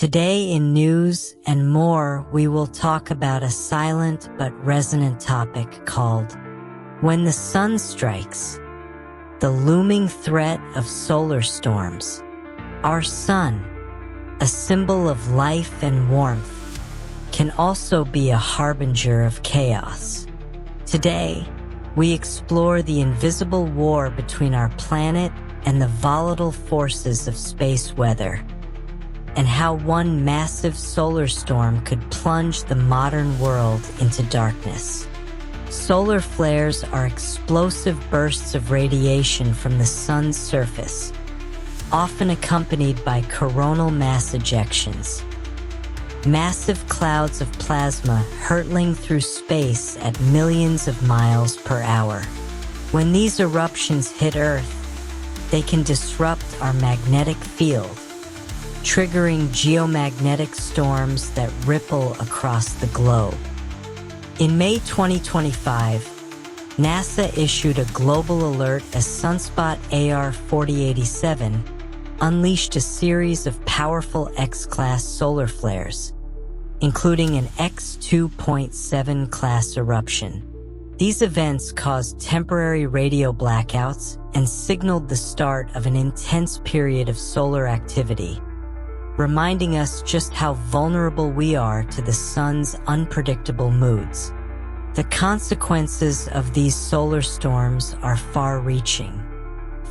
Today in News and More, we will talk about a silent but resonant topic called When the Sun Strikes, the looming threat of solar storms. Our sun, a symbol of life and warmth, can also be a harbinger of chaos. Today, we explore the invisible war between our planet and the volatile forces of space weather, and how one massive solar storm could plunge the modern world into darkness. Solar flares are explosive bursts of radiation from the sun's surface, often accompanied by coronal mass ejections. Massive clouds of plasma hurtling through space at millions of miles per hour. When these eruptions hit Earth, they can disrupt our magnetic field, triggering geomagnetic storms that ripple across the globe. In May 2025, NASA issued a global alert as sunspot AR 4087 unleashed a series of powerful X-class solar flares, including an X2.7 class eruption. These events caused temporary radio blackouts and signaled the start of an intense period of solar activity, reminding us just how vulnerable we are to the sun's unpredictable moods. The consequences of these solar storms are far-reaching,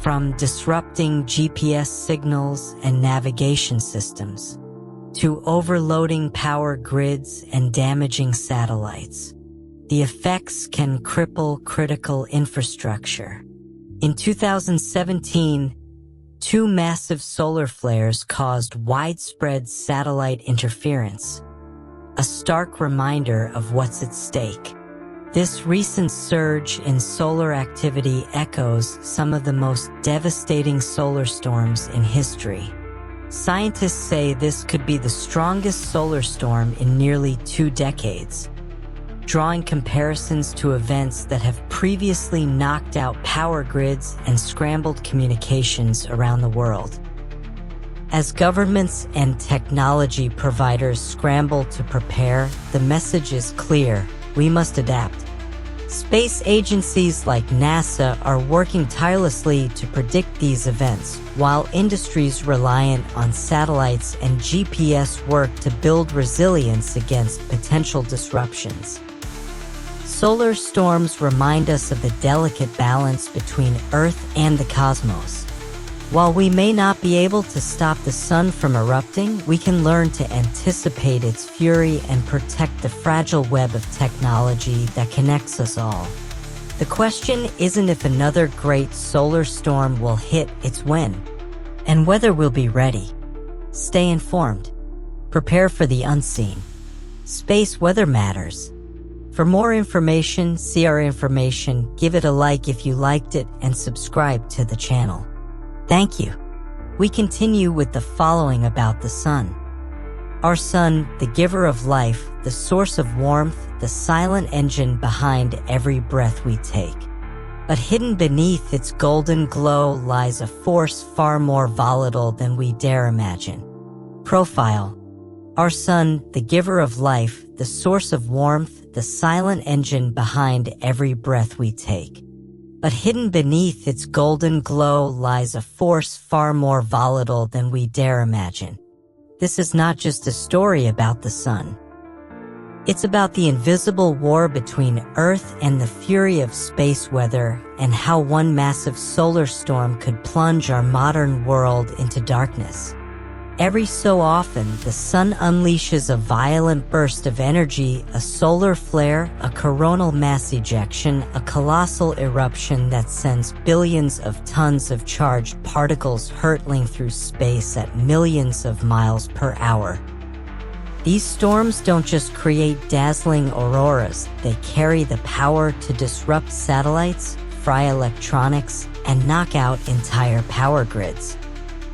from disrupting GPS signals and navigation systems, to overloading power grids and damaging satellites. The effects can cripple critical infrastructure. In 2017, two massive solar flares caused widespread satellite interference, a stark reminder of what's at stake. This recent surge in solar activity echoes some of the most devastating solar storms in history. Scientists say this could be the strongest solar storm in nearly 2 decades, drawing comparisons to events that have previously knocked out power grids and scrambled communications around the world. As governments and technology providers scramble to prepare, the message is clear: we must adapt. Space agencies like NASA are working tirelessly to predict these events, while industries reliant on satellites and GPS work to build resilience against potential disruptions. Solar storms remind us of the delicate balance between Earth and the cosmos. While we may not be able to stop the sun from erupting, we can learn to anticipate its fury and protect the fragile web of technology that connects us all. The question isn't if another great solar storm will hit, it's when, and whether we'll be ready. Stay informed. Prepare for the unseen. Space weather matters. For more information, see our information, give it a like if you liked it, and subscribe to the channel. Thank you. We continue with the following about the sun. Our sun, the giver of life, the source of warmth, the silent engine behind every breath we take. But hidden beneath its golden glow lies a force far more volatile than we dare imagine. Profile. Our sun, the giver of life, the source of warmth, the silent engine behind every breath we take. But hidden beneath its golden glow lies a force far more volatile than we dare imagine. This is not just a story about the sun. It's about the invisible war between Earth and the fury of space weather, and how one massive solar storm could plunge our modern world into darkness. Every so often, the sun unleashes a violent burst of energy, a solar flare, a coronal mass ejection, a colossal eruption that sends billions of tons of charged particles hurtling through space at millions of miles per hour. These storms don't just create dazzling auroras, they carry the power to disrupt satellites, fry electronics, and knock out entire power grids.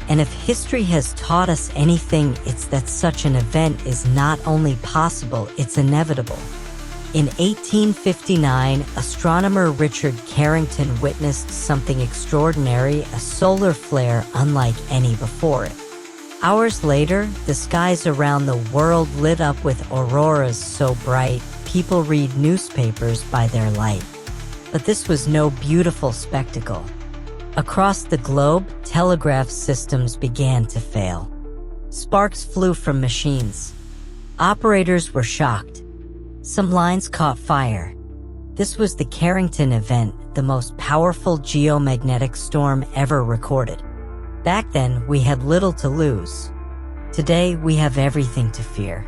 And if history has taught us anything, it's that such an event is not only possible, it's inevitable. In 1859, astronomer Richard Carrington witnessed something extraordinary, a solar flare unlike any before it. Hours later, the skies around the world lit up with auroras so bright, people read newspapers by their light. But this was no beautiful spectacle. Across the globe, telegraph systems began to fail. Sparks flew from machines. Operators were shocked. Some lines caught fire. This was the Carrington event, the most powerful geomagnetic storm ever recorded. Back then, we had little to lose. Today, we have everything to fear.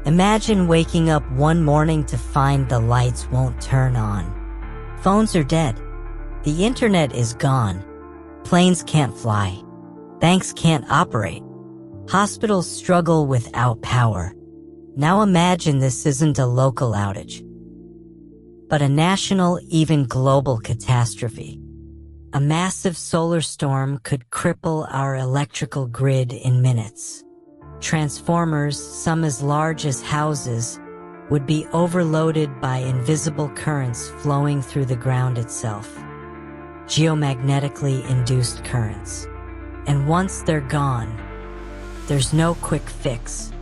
Imagine waking up one morning to find the lights won't turn on. Phones are dead. The internet is gone. Planes can't fly. Banks can't operate. Hospitals struggle without power. Now imagine this isn't a local outage, but a national, even global catastrophe. A massive solar storm could cripple our electrical grid in minutes. Transformers, some as large as houses, would be overloaded by invisible currents flowing through the ground itself. Geomagnetically induced currents. And once they're gone, there's no quick fix.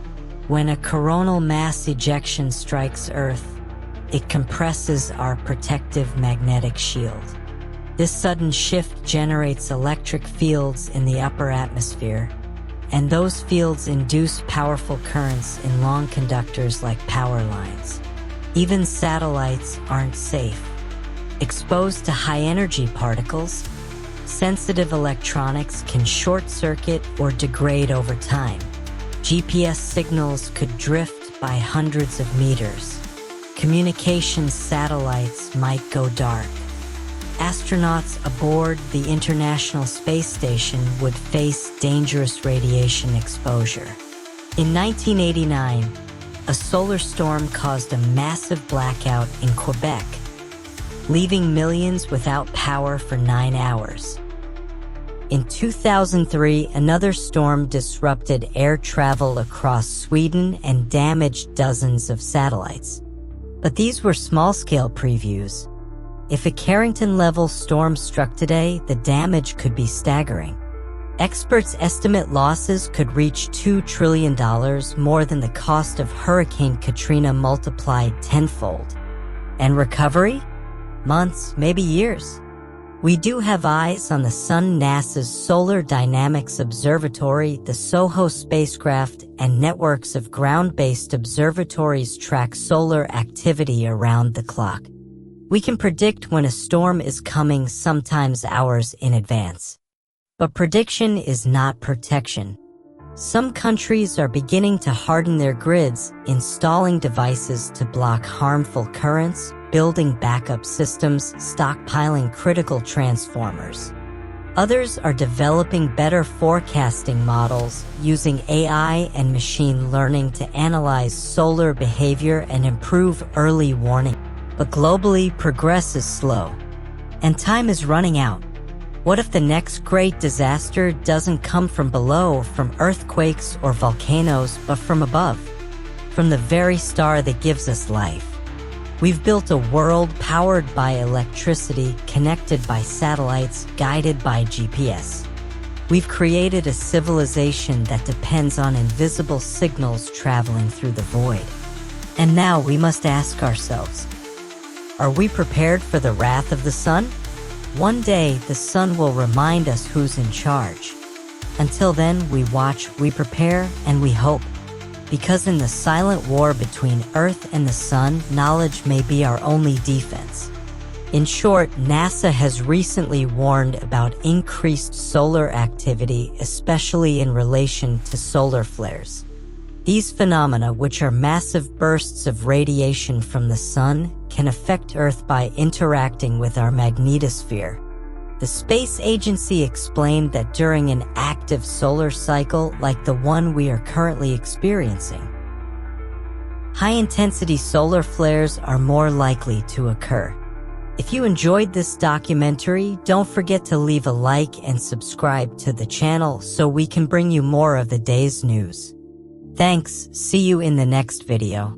When a coronal mass ejection strikes Earth, it compresses our protective magnetic shield. This sudden shift generates electric fields in the upper atmosphere, and those fields induce powerful currents in long conductors like power lines. Even satellites aren't safe. Exposed to high-energy particles, sensitive electronics can short-circuit or degrade over time. GPS signals could drift by hundreds of meters. Communications satellites might go dark. Astronauts aboard the International Space Station would face dangerous radiation exposure. In 1989, a solar storm caused a massive blackout in Quebec, leaving millions without power for 9 hours. In 2003, another storm disrupted air travel across Sweden and damaged dozens of satellites. But these were small-scale previews. If a Carrington-level storm struck today, the damage could be staggering. Experts estimate losses could reach $2 trillion, more than the cost of Hurricane Katrina multiplied tenfold. And recovery? Months, maybe years. We do have eyes on the sun. NASA's Solar Dynamics Observatory, the SOHO spacecraft, and networks of ground-based observatories track solar activity around the clock. We can predict when a storm is coming, sometimes hours in advance. But prediction is not protection. Some countries are beginning to harden their grids, installing devices to block harmful currents, building backup systems, stockpiling critical transformers. Others are developing better forecasting models, using AI and machine learning to analyze solar behavior and improve early warning. But globally, progress is slow, and time is running out. What if the next great disaster doesn't come from below, from earthquakes or volcanoes, but from above, from the very star that gives us life? We've built a world powered by electricity, connected by satellites, guided by GPS. We've created a civilization that depends on invisible signals traveling through the void. And now we must ask ourselves, are we prepared for the wrath of the sun? One day, the sun will remind us who's in charge. Until then, we watch, we prepare, and we hope. Because in the silent war between Earth and the sun, knowledge may be our only defense. In short, NASA has recently warned about increased solar activity, especially in relation to solar flares. These phenomena, which are massive bursts of radiation from the sun, can affect Earth by interacting with our magnetosphere. The space agency explained that during an active solar cycle like the one we are currently experiencing, high-intensity solar flares are more likely to occur. If you enjoyed this documentary, don't forget to leave a like and subscribe to the channel so we can bring you more of the day's news. Thanks, see you in the next video.